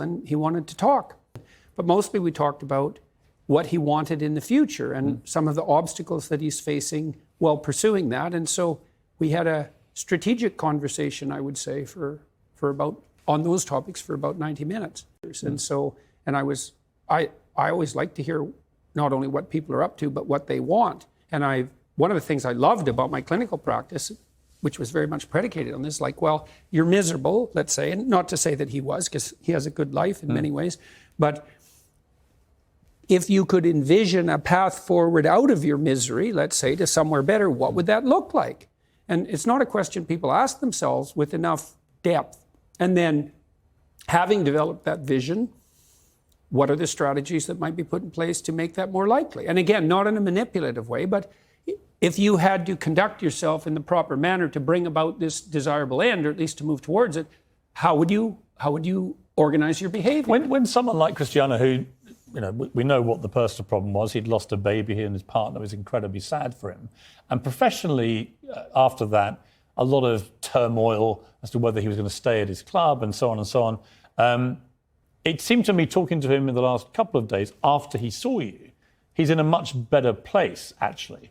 and he wanted to talk. But mostly we talked about what he wanted in the future and some of the obstacles that he's facing while pursuing that. And so we had a strategic conversation, I would say, for about, on those topics for about 90 minutes. And so, and I always like to hear not only what people are up to, but what they want. And one of the things I loved about my clinical practice, which was very much predicated on this, like, well, you're miserable, let's say, and not to say that he was, because he has a good life in many ways, but if you could envision a path forward out of your misery, let's say, to somewhere better, what would that look like? And it's not a question people ask themselves with enough depth. And then, having developed that vision, what are the strategies that might be put in place to make that more likely? And again, not in a manipulative way, but if you had to conduct yourself in the proper manner to bring about this desirable end, or at least to move towards it, how would you organize your behavior? When someone like Cristiano, who, you know, we know what the personal problem was. He'd lost a baby, he and his partner was incredibly sad for him. And professionally, after that, a lot of turmoil as to whether he was going to stay at his club and so on and so on. It seemed to me, talking to him in the last couple of days after he saw you, he's in a much better place, actually.